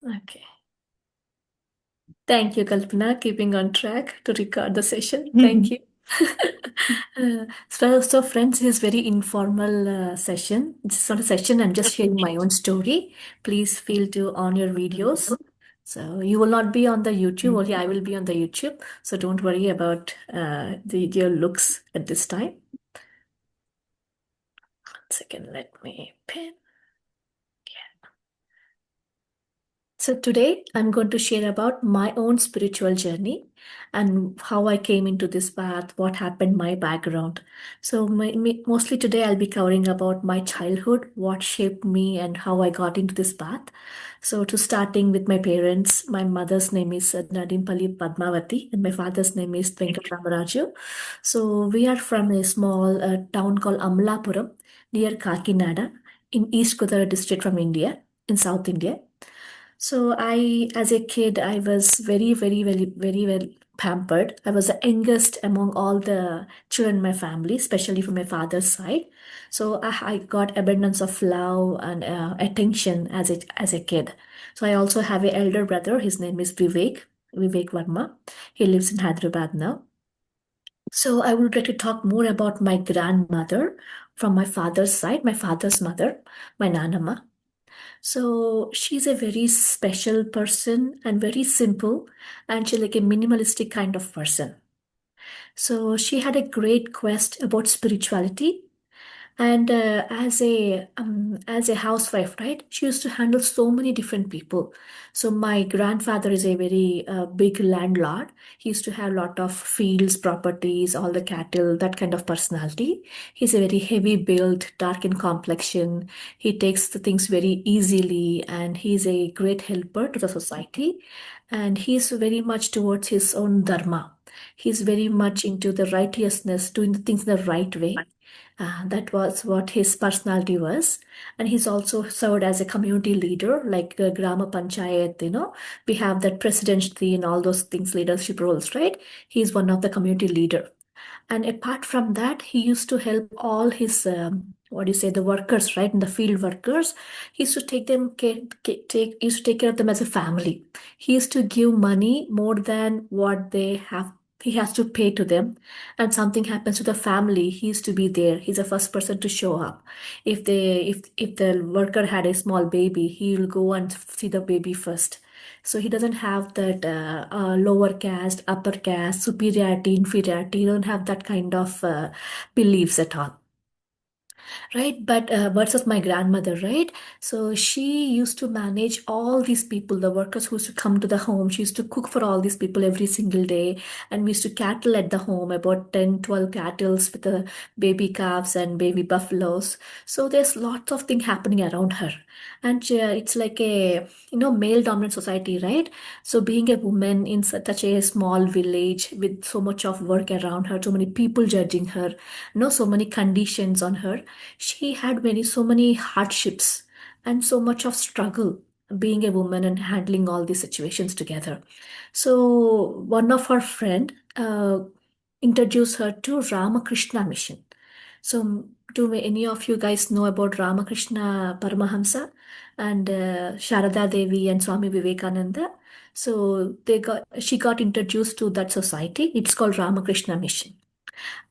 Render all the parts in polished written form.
Okay. Thank you, Kalpana, keeping on track to record the session. Thank you. So, friends, this is very informal session. It's not a session. I'm just sharing my own story. Please feel to on your videos. So you will not be on the YouTube. Only I will be on the YouTube. So don't worry about your looks at this time. 1 second. Let me pin. So today I'm going to share about my own spiritual journey and how I came into this path, what happened, my background. So mostly today I'll be covering about my childhood, what shaped me and how I got into this path. So to starting with my parents, my mother's name is Nadimpalli Padmavati and my father's name is Venkat Ramaraju. So we are from a small town called Amlapuram near Kakinada in East Godavari district from India, in South India. So as a kid, I was very well pampered. I was the youngest among all the children in my family, especially from my father's side. So I got abundance of love and attention as a kid. So I also have an elder brother. His name is Vivek Verma. He lives in Hyderabad now. So I would like to talk more about my grandmother from my father's side, my father's mother, my Nanama. So she's a very special person and very simple, and she's like a minimalistic kind of person. So she had a great quest about spirituality, and as a housewife, right, she used to handle so many different people. So my grandfather is a very big landlord. He used to have a lot of fields, properties, all the cattle, that kind of personality. He's a very heavy build, dark in complexion. He takes the things very easily, and he's a great helper to the society. And he's very much towards his own dharma. He's very much into the righteousness, doing the things in the right way. That was what his personality was. And he's also served as a community leader, like Grama Panchayat, we have that presidency and all those things, leadership roles, right? He's one of the community leader. And apart from that, he used to help all his, what do you say, the workers, right? In the field workers, he used to take them, he used to take care of them as a family. He used to give money more than what they have. He has to pay to them, and something happens to the family. He used to be there. He's the first person to show up. If the worker had a small baby, he will go and see the baby first. So he doesn't have that lower caste, upper caste, superiority, inferiority. He don't have that kind of beliefs at all, right? But versus my grandmother, right? So she used to manage all these people, the workers who used to come to the home. She used to cook for all these people every single day, and we used to cattle at the home, about 10, 12 cattle with the baby calves and baby buffaloes. So there's lots of things happening around her, and it's like a male dominant society, right? So being a woman in such a small village with so much of work around her, so many people judging her, so many conditions on her, she had so many hardships and so much of struggle being a woman and handling all these situations together. So one of her friend introduced her to Ramakrishna Mission. So do any of you guys know about Ramakrishna Paramahamsa and Sharada Devi and Swami Vivekananda? So she got introduced to that society. It's called Ramakrishna Mission,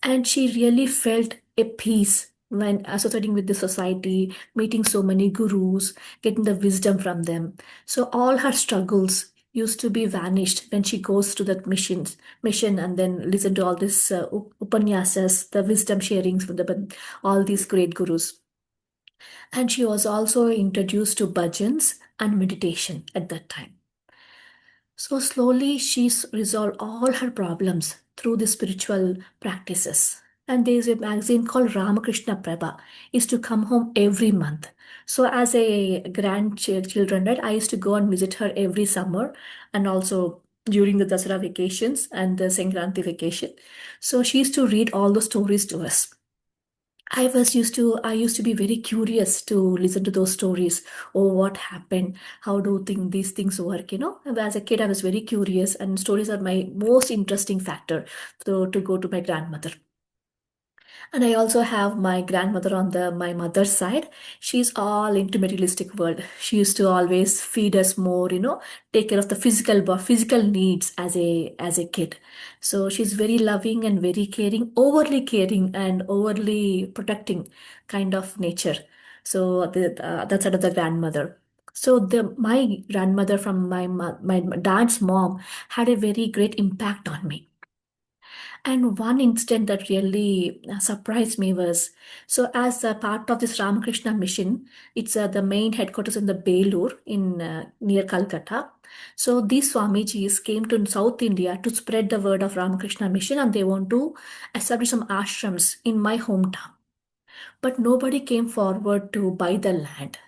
and she really felt a peace when associating with the society, meeting so many gurus, getting the wisdom from them. So all her struggles used to be vanished when she goes to that mission and then listen to all this upanyasas, the wisdom sharings from all these great gurus. And she was also introduced to bhajans and meditation at that time. So slowly she's resolved all her problems through the spiritual practices. And there is a magazine called Ramakrishna Prabha, is to come home every month. So as a grandchildren, right, I used to go and visit her every summer and also during the Dasara vacations and the Sankranti vacation. So she used to read all the stories to us. I used to be very curious to listen to those stories. Oh, what happened? How do these things work? As a kid, I was very curious, and stories are my most interesting factor to go to my grandmother. And I also have my grandmother on the my mother's side. She's all into materialistic world. She used to always feed us more, take care of the physical needs as a kid. So she's very loving and very caring and overly protecting kind of nature. So that's another grandmother. So the my grandmother from my dad's mom had a very great impact on me. And one incident that really surprised me was, so as a part of this Ramakrishna Mission, it's the main headquarters in the Belur in near Calcutta. So these Swamijis came to South India to spread the word of Ramakrishna Mission, and they want to establish some ashrams in my hometown. But nobody came forward to buy the land.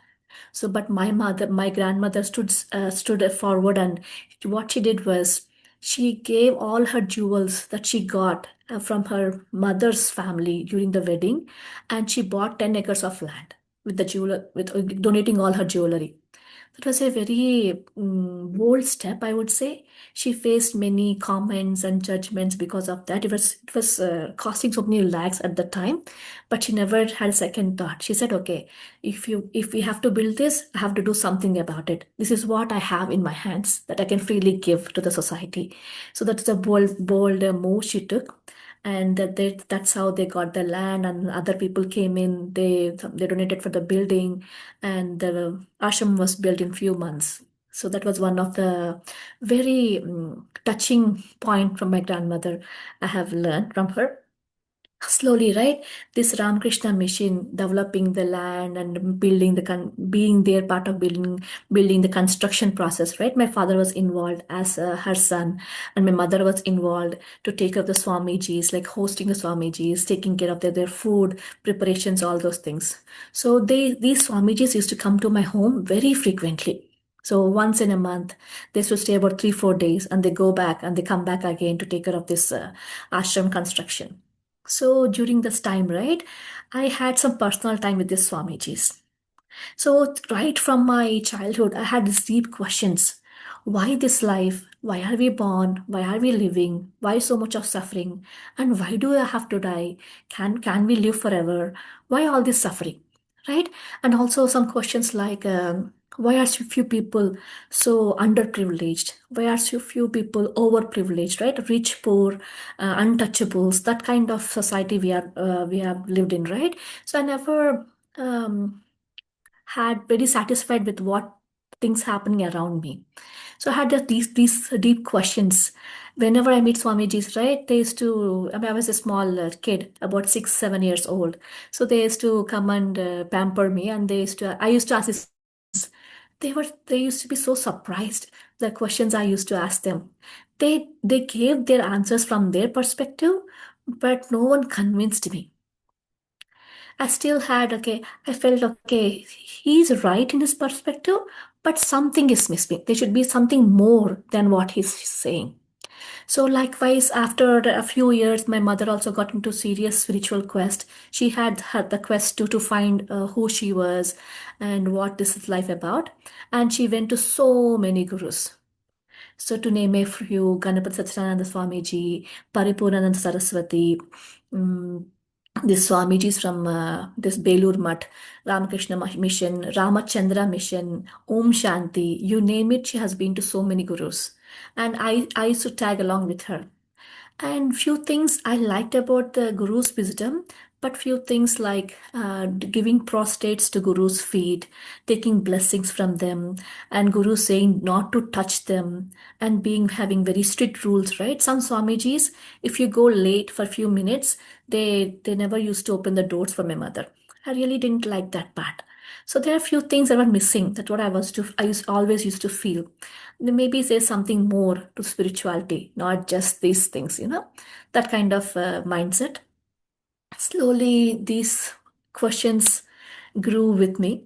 So, but my grandmother stood forward, and what she did was she gave all her jewels that she got from her mother's family during the wedding, and she bought 10 acres of land with the jeweler with donating all her jewelry. That was a very bold step, I would say. She faced many comments and judgments because of that. It was costing so many lakhs at the time, but she never had a second thought. She said, "Okay, if we have to build this, I have to do something about it. This is what I have in my hands that I can freely give to the society." So that's a bold move she took, and that's how they got the land. And other people came in. They donated for the building, and the ashram was built in few months. So that was one of the very touching point from my grandmother I have learned from her. Slowly, right, this Ramakrishna Mission, developing the land and building being their part of building the construction process, right? My father was involved as her son, and my mother was involved to take care of the Swamijis, like hosting the Swamijis, taking care of their food preparations, all those things. So these Swamijis used to come to my home very frequently. So once in a month, they used to stay about 3 4 days, and they go back and they come back again to take care of this ashram construction. So during this time, right, I had some personal time with these Swamijis. So right from my childhood, I had these deep questions. Why this life? Why are we born? Why are we living? Why so much of suffering? And why do I have to die? Can we live forever? Why all this suffering? Right? And also some questions like why are so few people so underprivileged? Why are so few people overprivileged? Right? Rich, poor, untouchables. That kind of society we have lived in, right? So I never. Had very satisfied with what things happening around me. So I had these deep questions. Whenever I meet Swamiji's, right, they used to. I mean, I was a small kid, about 6 7 years old. So they used to come and pamper me, and they used to. I used to ask this. They used to be so surprised the questions I used to ask them. They gave their answers from their perspective, but no one convinced me. I still had, okay, I felt, okay, he's right in his perspective, but something is missing. There should be something more than what he's saying. So, likewise, after a few years, my mother also got into serious spiritual quest. She had the quest to find who she was and what this is life about. And she went to so many gurus. So to name a few, Ganapati Satchidananda Swamiji, Paripurnananda Saraswati, um, this Swamijis from this Belur Mutt, Ramakrishna Mission, Ramachandra Mission, Om Shanti, you name it, she has been to so many gurus. And I used to tag along with her. And few things I liked about the guru's wisdom, but few things like giving prostrates to guru's feet, taking blessings from them, and guru saying not to touch them, and being having very strict rules. Right? Some Swamijis, if you go late for a few minutes, they never used to open the doors for my mother. I really didn't like that part. So there are few things that were missing. That's what always used to feel. Maybe there's something more to spirituality, not just these things, that kind of mindset. Slowly, these questions grew with me,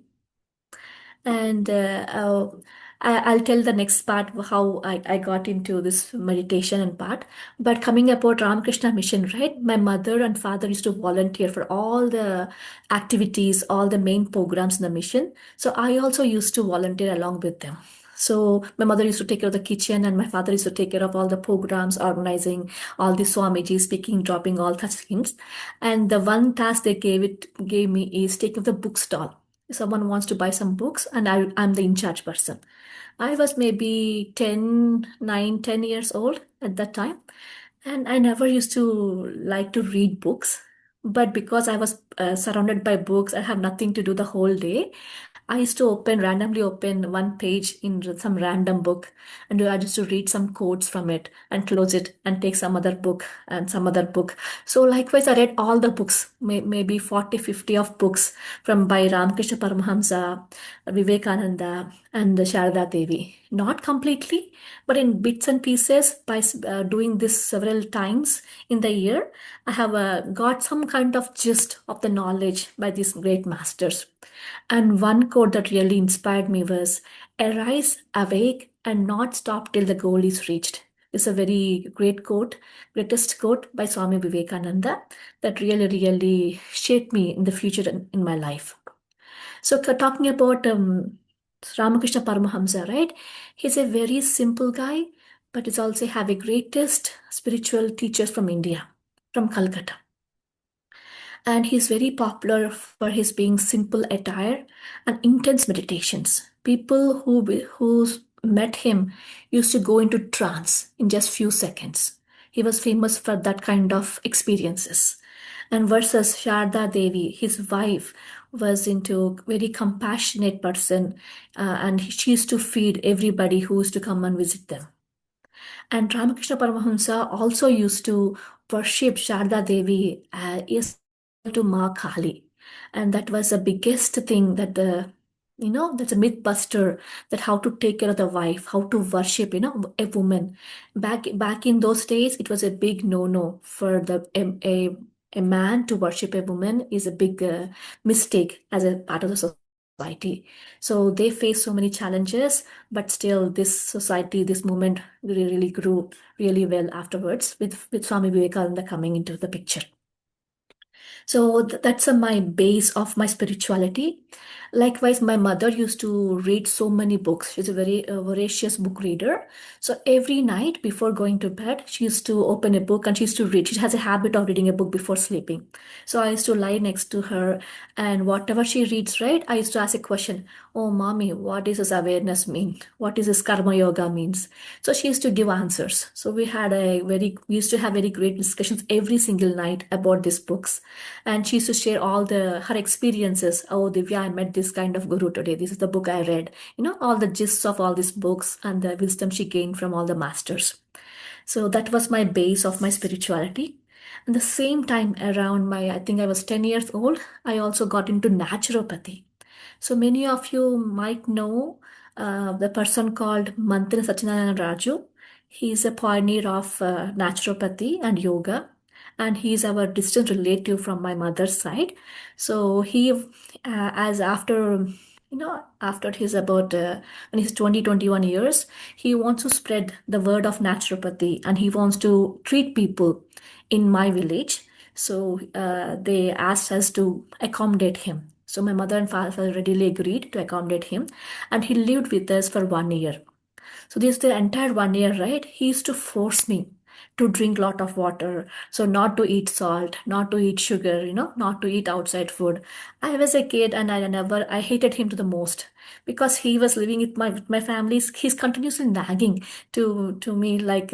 and I'll tell the next part how I got into this meditation and part. But coming about Ramakrishna Mission, right? My mother and father used to volunteer for all the activities, all the main programs in the mission. So I also used to volunteer along with them. So my mother used to take care of the kitchen, and my father used to take care of all the programs, organizing all the Swamiji, speaking, dropping, all such things. And the one task they gave me is taking the book stall. Someone wants to buy some books, and I'm the in charge person. I was maybe 10 years old at that time, and I never used to like to read books. But because I was surrounded by books, I have nothing to do the whole day. I used to randomly open one page in some random book, and I used to read some quotes from it and close it and take some other book and some other book. So likewise, I read all the books, maybe 40, 50 of books from by Ramakrishna Paramahamsa, Vivekananda, and Sharada Devi. Not completely, but in bits and pieces. By doing this several times in the year, I have got some kind of gist of the knowledge by these great masters. And one quote that really inspired me was, "Arise, awake, and not stop till the goal is reached." It's a very great quote, greatest quote by Swami Vivekananda that really, really shaped me in the future in my life. So, talking about Ramakrishna Paramahamsa, right? He's a very simple guy, but he's also have a greatest spiritual teachers from India, from Calcutta, and he's very popular for his being simple attire and intense meditations. People who met him used to go into trance in just few seconds. He was famous for that kind of experiences. And versus Sharda Devi, his wife, was into very compassionate person, and she used to feed everybody who used to come and visit them. And Ramakrishna Paramahamsa also used to worship Sharda Devi is to Ma Kali. And that was the biggest thing that that's a myth buster, that how to take care of the wife, how to worship, a woman. Back in those days, it was a big no-no for a man to worship a woman is a big mistake as a part of the society. So they face so many challenges, but still this society, this movement really, really grew really well afterwards with Swami Vivekananda coming into the picture. So that's my base of my spirituality. Likewise, my mother used to read so many books. She's a very voracious book reader. So every night before going to bed, she used to open a book and she used to read. She has a habit of reading a book before sleeping. So I used to lie next to her, and whatever she reads, right, I used to ask a question. Oh, mommy, what does this awareness mean? What is this karma yoga means? So she used to give answers. So we used to have very great discussions every single night about these books, and she used to share all her experiences. Oh, Divya, I met this kind of guru today. This is the book I read. All the gists of all these books and the wisdom she gained from all the masters. So that was my base of my spirituality. At the same time, around I think I was 10 years old, I also got into naturopathy. So many of you might know the person called Mantra Satyanarayana Raju. He's a pioneer of naturopathy and yoga, and he's our distant relative from my mother's side. So as after he's about when he's 20, 21 years, he wants to spread the word of naturopathy, and he wants to treat people in my village. So they asked us to accommodate him. So my mother and father readily agreed to accommodate him, and he lived with us for 1 year. So this the entire 1 year, right? He used to force me to drink lot of water, so not to eat salt, not to eat sugar, not to eat outside food. I was a kid, and I hated him to the most, because he was living with my family. He's continuously nagging to me, like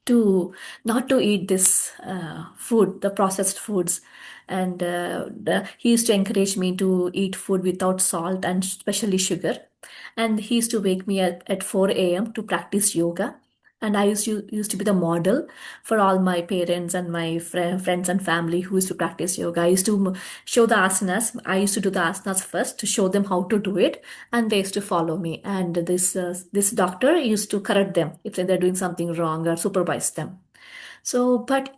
to not to eat this food, the processed foods. And he used to encourage me to eat food without salt and especially sugar. And he used to wake me at 4 a.m. to practice yoga. And I used to be the model for all my parents and my friends and family who used to practice yoga. I used to show the asanas. I used to do the asanas first to show them how to do it, and they used to follow me. And this doctor used to correct them if they're doing something wrong or supervise them. So, but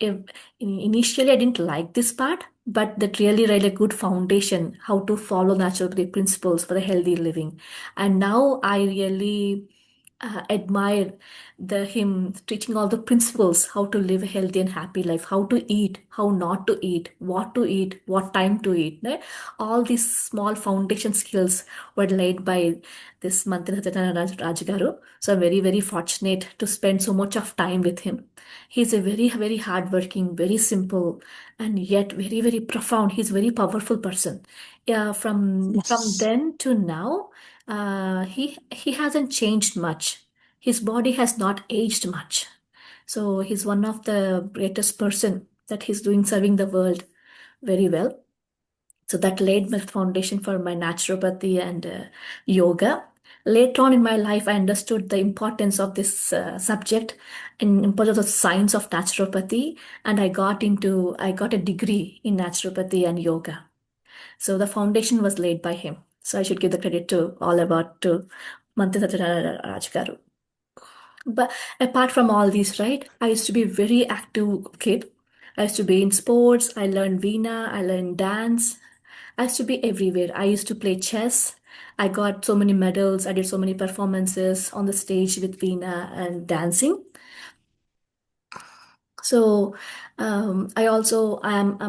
initially I didn't like this part, but that really, really good foundation how to follow natural principles for a healthy living. And now I really admire the him teaching all the principles, how to live a healthy and happy life, how to eat, how not to eat, what time to eat. Right? All these small foundation skills were laid by this Mantra Raj Garu. So I'm very, very fortunate to spend so much of time with him. He's a very, very hardworking, very simple, and yet very, very profound. He's a very powerful person. Yeah, from Yes. then to now, he hasn't changed much. His body has not aged much. So he's one of the greatest person that he's doing serving the world very well. So that laid my foundation for my naturopathy and yoga. Later on in my life, I understood the importance of this subject and importance of the science of naturopathy, and I got a degree in naturopathy and yoga. So the foundation was laid by him. So I should give the credit to all about to Manthi Satyaraj Garu. But apart from all these, right, I used to be a very active kid. I used to be in sports. I learned Veena. I learned dance. I used to be everywhere. I used to play chess. I got so many medals. I did so many performances on the stage with Veena and dancing. So I'm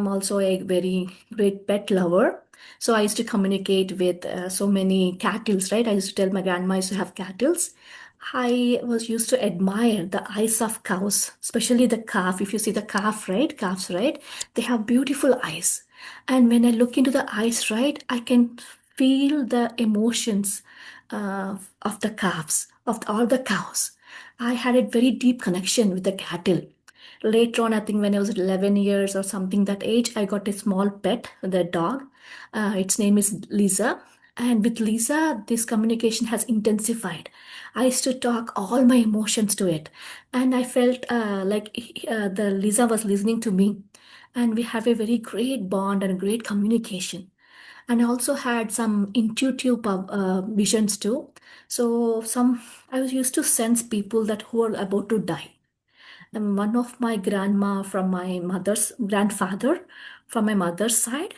also a very great pet lover. So I used to communicate with so many cattles, right? I used to tell my grandma I used to have cattles. I was used to admire the eyes of cows, especially the calf. If you see the calf, right? Calves, right? They have beautiful eyes. And when I look into the eyes, right, I can feel the emotions of the calves, of all the cows. I had a very deep connection with the cattle. Later on, I think when I was 11 years or something that age, I got a small pet, the dog. Its name is Lisa. And with Lisa, this communication has intensified. I used to talk all my emotions to it. And I felt the Lisa was listening to me. And we have a very great bond and great communication. And I also had some intuitive visions too. So I was used to sense people that who are about to die. And one of my grandma from my mother's grandfather from my mother's side,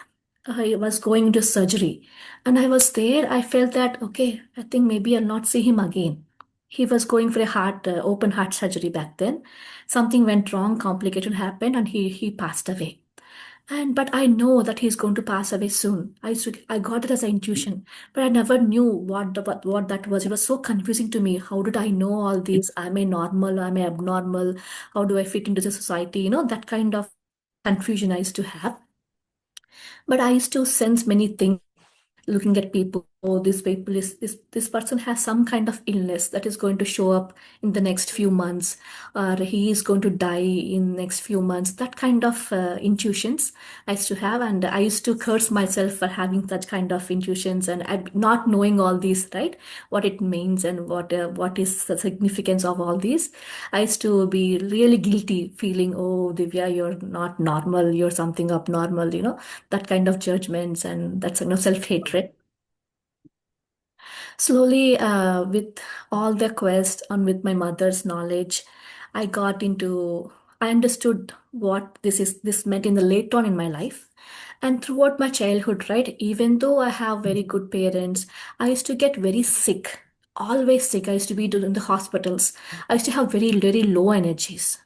he was going into surgery. And I was there. I felt that, okay, I think maybe I'll not see him again. He was going for a open heart surgery back then. Something went wrong, complication happened, and he passed away. And but I know that he's going to pass away soon. I got it as an intuition, but I never knew what that was. It was so confusing to me. How did I know all these? Am I normal? Am I abnormal? How do I fit into the society? That kind of confusion I used to have. But I used to sense many things looking at people. Oh, this person has some kind of illness that is going to show up in the next few months, or he is going to die in next few months. That kind of intuitions I used to have, and I used to curse myself for having such kind of intuitions and not knowing all these, right, what it means and what is the significance of all these. I used to be really guilty, feeling, oh, Divya, you're not normal, you're something abnormal, that kind of judgments and that kind of self-hatred. Slowly, with all the quest and with my mother's knowledge, I got into, I understood what this meant in the late on in my life. And throughout my childhood, right, even though I have very good parents, I used to get very sick, always sick. I used to be in the hospitals. I used to have very, very low energies.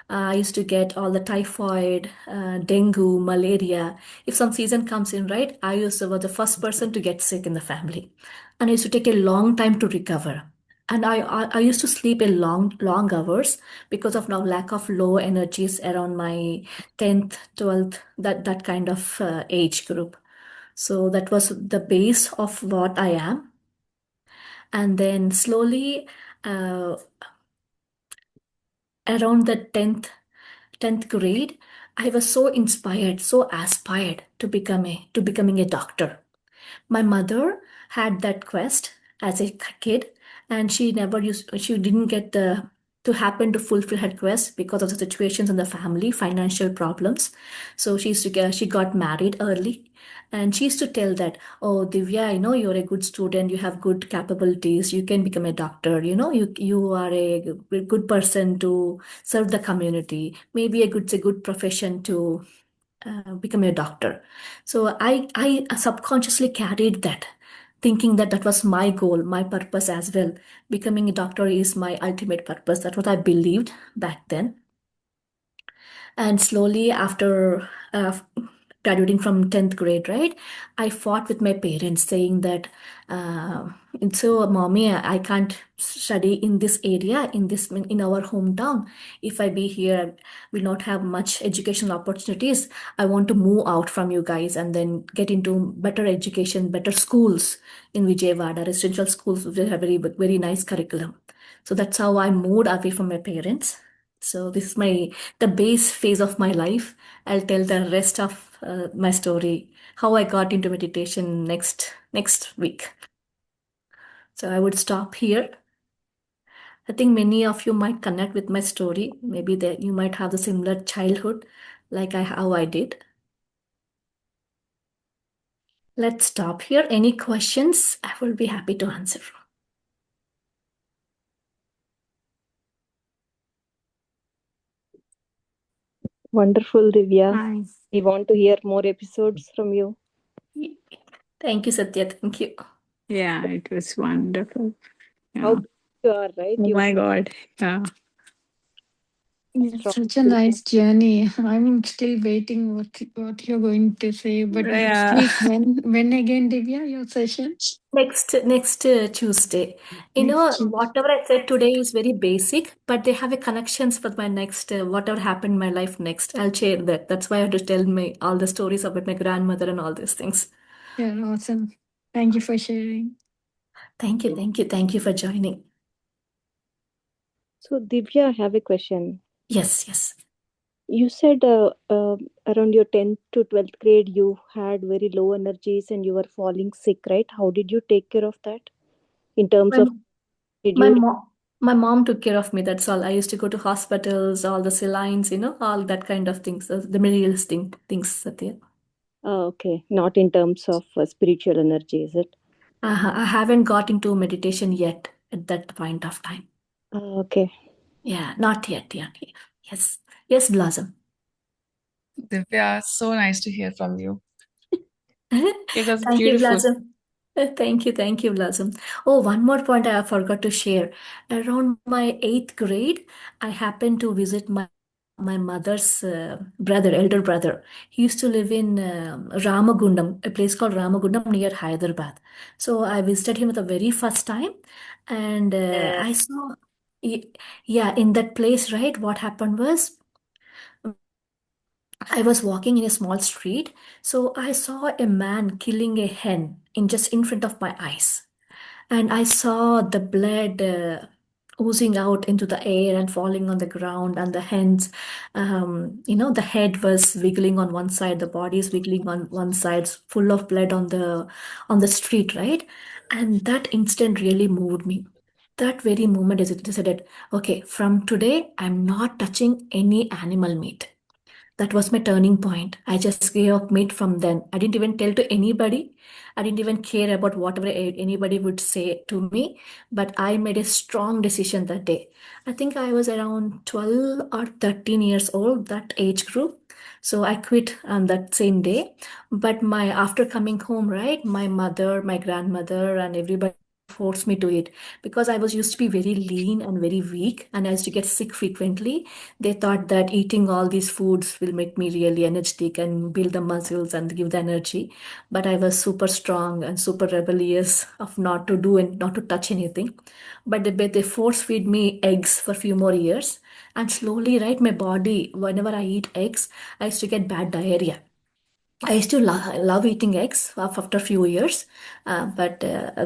I used to get all the typhoid, dengue, malaria. If some season comes in, right, I used to be the first person to get sick in the family. And I used to take a long time to recover. And I used to sleep a long hours because of now lack of low energies around my 10th, 12th, that kind of age group. So that was the base of what I am. And then slowly, uh, around the 10th grade, I was so inspired, so aspired to becoming a doctor. My mother had that quest as a kid, and she didn't get the to happen to fulfill her quest because of the situations in the family, financial problems. So she got married early, and she used to tell that, oh, Divya, I know you're a good student, you have good capabilities, you can become a doctor, you are a good person to serve the community. Maybe it's a good profession to become a doctor. So I subconsciously carried that thinking that that was my goal, my purpose as well. Becoming a doctor is my ultimate purpose. That's what I believed back then. And slowly, after graduating from 10th grade, right, I fought with my parents saying that, uh, so mommy, I can't study in this area, in our hometown. If I be here, I will not have much educational opportunities. I want to move out from you guys and then get into better education, better schools in Vijayawada, residential schools which have very nice curriculum. So that's how I moved away from my parents. So this is the base phase of my life. I'll tell the rest of my story, how I got into meditation next week. So I would stop here. I think many of you might connect with my story. Maybe that you might have the similar childhood, like how I did. Let's stop here. Any questions? I will be happy to answer. Wonderful, Divya. Nice. We want to hear more episodes from you. Thank you, Satya. Thank you. Yeah, it was wonderful. How Yeah. brave you are, right? Oh You my God. Yeah. strong. It's such a nice journey. I'm still waiting what you're going to say. But next Yeah. week, when again, Divya, your session? Next Tuesday. Next Tuesday. Whatever I said today is very basic, but they have a connections with my next whatever happened in my life next. I'll share that. That's why I have to tell me all the stories about my grandmother and all these things. Yeah, awesome. Thank you for sharing. Thank you for joining. So, Divya, I have a question. Yes, yes. You said around your 10th to 12th grade, you had very low energies and you were falling sick, right? How did you take care of that? In terms My of, did my you? mom my mom took care of me. That's all. I used to go to hospitals, all the salines, all that kind of things, the materialistic things, Satya. Okay, not in terms of spiritual energy, is it? I haven't got into meditation yet at that point of time. Okay. Yeah, not yet. Yeah. Yes. Yes, Blossom. Divya, so nice to hear from you. It was Thank you, beautiful. Blossom. Thank you, Blossom. Oh, one more point I forgot to share. Around my eighth grade, I happened to visit my mother's brother, elder brother. He used to live in Ramagundam, a place called Ramagundam near Hyderabad. So I visited him the very first time, and I saw, y- yeah, in that place, right? What happened was, I was walking in a small street, so I saw a man killing a hen just in front of my eyes, and I saw the blood oozing out into the air and falling on the ground, and the hens, the head was wiggling on one side, the body is wiggling on one side, full of blood on the street, right? And that instant really moved me. That very moment, as it decided, okay, from today, I'm not touching any animal meat. That was my turning point. I just gave up meat from then. I didn't even tell to anybody. I didn't even care about whatever anybody would say to me. But I made a strong decision that day. I think I was around 12 or 13 years old, that age group. So I quit on that same day. But my after coming home, right, my mother, my grandmother, and everybody forced me to eat because I was used to be very lean and very weak, and I used to get sick frequently. They thought that eating all these foods will make me really energetic and build the muscles and give the energy. But I was super strong and super rebellious of not to do and not to touch anything. But they force feed me eggs for a few more years. And slowly, right, my body, whenever I eat eggs, I used to get bad diarrhea. I used to love eating eggs after a few years, but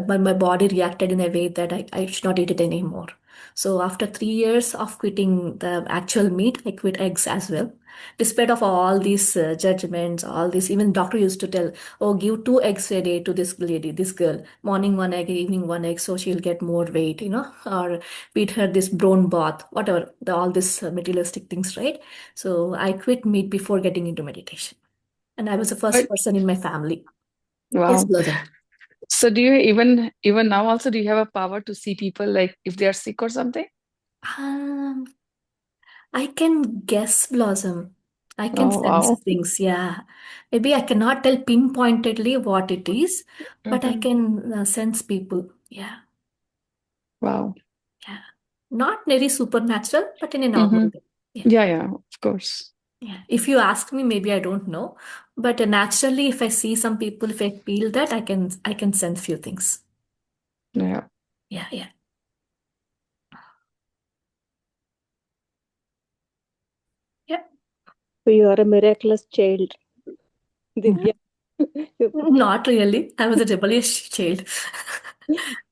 my body reacted in a way that I should not eat it anymore. So after 3 years of quitting the actual meat, I quit eggs as well. Despite of all these judgments, all this, even doctor used to tell, oh, give 2 eggs a day to this lady, this girl, morning one egg, evening one egg, so she'll get more weight, or feed her this brown bath, whatever, all these materialistic things, right? So I quit meat before getting into meditation. And I was the first But person in my family. Yes, wow. Blossom. So do you even now also do you have a power to see people like if they are sick or something? Um, I can guess, Blossom. I can Oh, sense wow. things. Yeah. Maybe I cannot tell pinpointedly what it is, but I Mhm. can sense people. Yeah. Wow. Yeah. Not very supernatural, but in a Mm-hmm. normal way. Yeah. Yeah, yeah, of course. Yeah. If you ask me, maybe I don't know. But naturally, if I see some people, if I feel that, I can sense few things. Yeah. Yeah, yeah. Yeah. So you are a miraculous child, Divya. Not really. I was a rebellious child.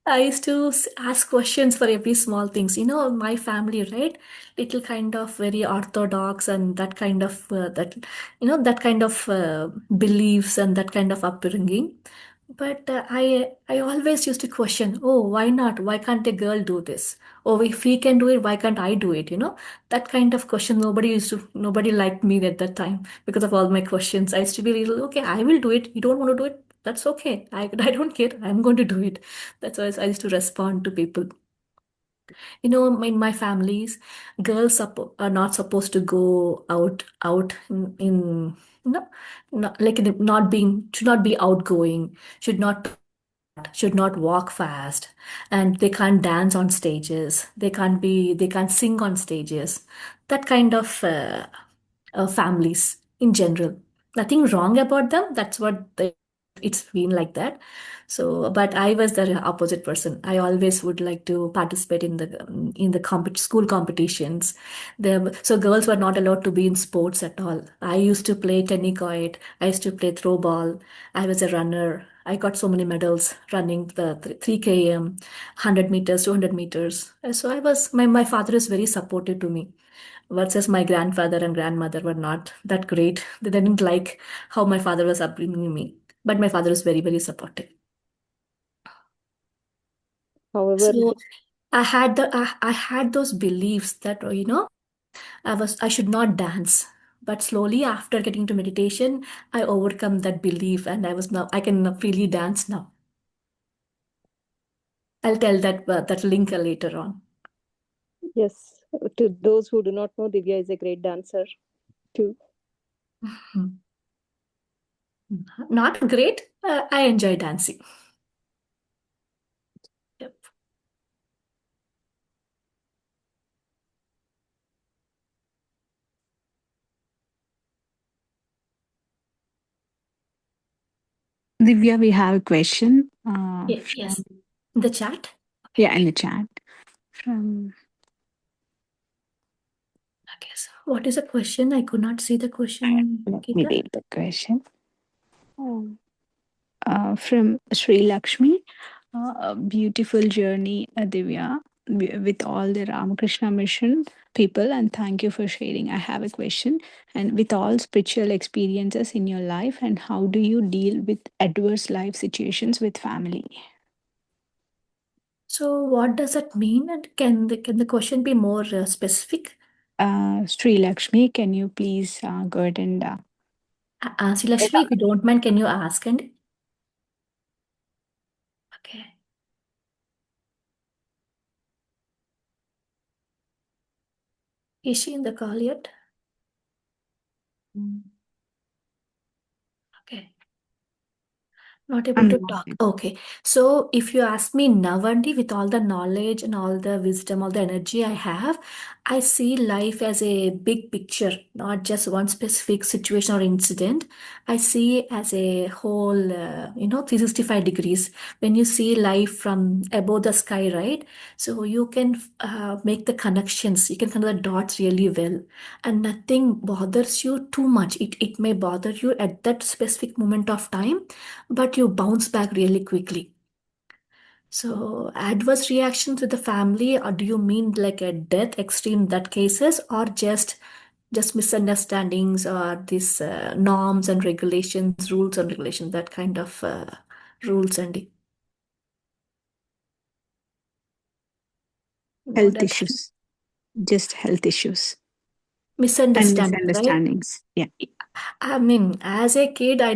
I used to ask questions for every small things. My family, right? Little kind of very orthodox and that kind of that kind of beliefs and that kind of upbringing. But I always used to question, oh, why not? Why can't a girl do this? Oh, if he can do it, why can't I do it? That kind of question. Nobody liked me at that time because of all my questions. I used to be little, okay, I will do it. You don't want to do it? That's okay. I don't care. I'm going to do it. That's why I used to respond to people. In my families, girls are not supposed to go out in not, like not being should not be outgoing, should not talk a lot, should not walk fast, and they can't dance on stages. They can't sing on stages. That kind of families in general. Nothing wrong about them. That's what it's been like that. So, but I was the opposite person. I always would like to participate in the school competitions. So girls were not allowed to be in sports at all. I used to play tennis. I used to play throw ball. I was a runner. I got so many medals running the 3 km, 100 meters, 200 meters. So my father is very supportive to me versus my grandfather and grandmother were not that great. They didn't like how my father was upbringing me, but my father is very, very supportive. However, So I had those beliefs that I should not dance. But slowly after getting to meditation, I overcome that belief and I can freely dance now. I'll tell that link later on. yes, to those who do not know, Divya is a great dancer too. Not great. I enjoy dancing. Yep. Divya, we have a question Yes. from, In the chat. yeah, in the chat from, Okay, so what is the question? I could not see the question, let me Geeta. read the question. From Sri Lakshmi. A beautiful journey, Divya, with all the Ramakrishna Mission people, and thank you for sharing. I have a question. And with all spiritual experiences in your life, and how do you deal with adverse life situations with family? So what does that mean? And can the question be more specific? Sri Lakshmi, can you please go ahead and Lakshmi, if you don't mind, can you ask? And okay, is she in the call yet? Okay. Not able to talk. unmute? Okay. So if you ask me now, Andy, with all the knowledge and all the wisdom, all the energy I have, I see life as a big picture, not just one specific situation or incident. I see it as a whole, 365 degrees. When you see life from above the sky, right? So you can make the connections, you can connect the dots really well, and nothing bothers you too much. It may bother you at that specific moment of time, but you bounce back really quickly. So, adverse reactions with the family, or do you mean like a death extreme in that cases, or just misunderstandings, or these norms and regulations, rules and regulations, that kind of rules and no, Health that issues, just health issues and misunderstanding, right? misunderstandings. Yeah. I mean, as a kid, I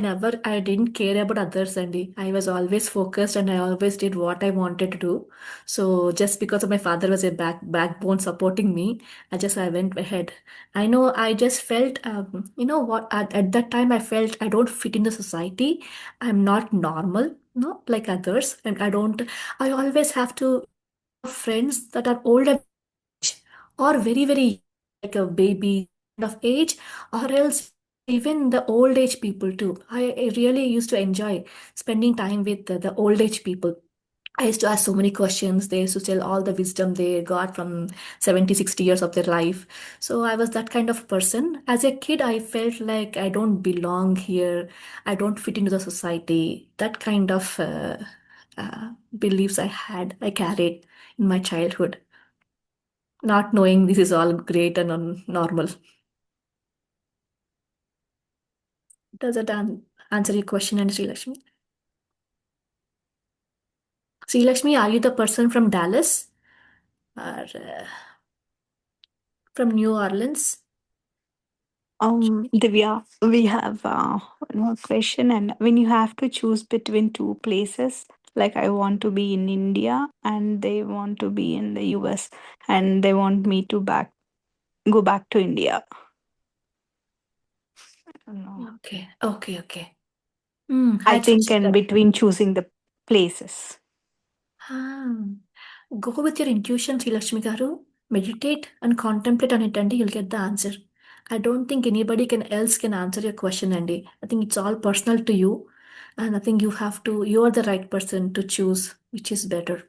didn't care about others, Andy. I was always focused and I always did what I wanted to do. So just because of my father was a backbone supporting me, I went ahead. I know I just felt, you know what, at that time I felt I don't fit in the society. I'm not normal, no, like others. And I always have to, have friends that are older or very, very young, like a baby kind of age, or else even the old age people too. I really used to enjoy spending time with the old age people. I used to ask so many questions. They used to tell all the wisdom they got from 70, 60 years of their life. So I was that kind of person. As a kid, I felt like I don't belong here. I don't fit into the society. That kind of beliefs I carried in my childhood, not knowing this is all great and normal. Does that answer your question, and Sri Lakshmi? Sri Lakshmi, are you the person from Dallas or from New Orleans? Divya, we have one more question. And when you have to choose between two places, like I want to be in India and they want to be in the US, and they want me to go back to India. I don't know. Okay, okay, okay. I I think just in between choosing the places. um, go with your intuition, Sri Lakshmi Garu. Meditate and contemplate on it, Andy. You'll get the answer. I don't think anybody can answer your question, Andy. I think it's all personal to you, and I think you are the right person to choose which is better.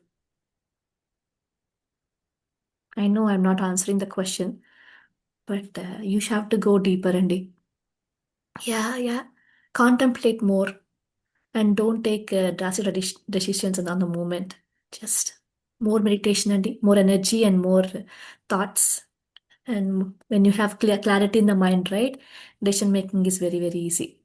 I know I'm not answering the question, but you have to go deeper, Andy. Yeah, yeah. Contemplate more and don't take drastic decisions on the moment. Just more meditation and more energy and more thoughts. And when you have clarity in the mind, right, decision making is very, very easy.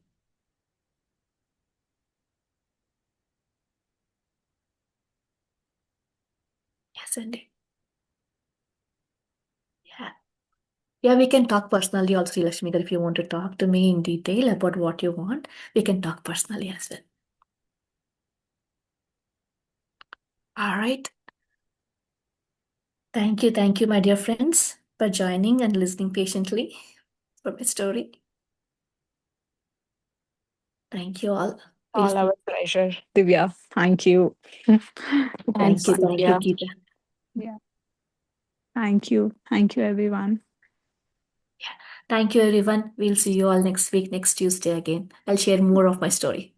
Yes, Andy. Yeah. Yeah, we can talk personally also, Lakshmi. If you want to talk to me in detail about what you want, we can talk personally as well. All right. Thank you, my dear friends, for joining and listening patiently for my story. Thank you all. We'll All our pleasure, Divya. Thank you. thank Thanks, you, Divya. Geeta. Yeah. Thank you. Thank you, everyone. Yeah. Thank you, everyone. We'll see you all next week, next Tuesday again. I'll share more of my story.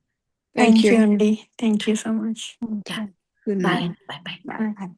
Thank Thank you, you. Andy. Thank you so much. Thank Yeah. you. Good Bye. night. Bye. Bye. Bye. Bye.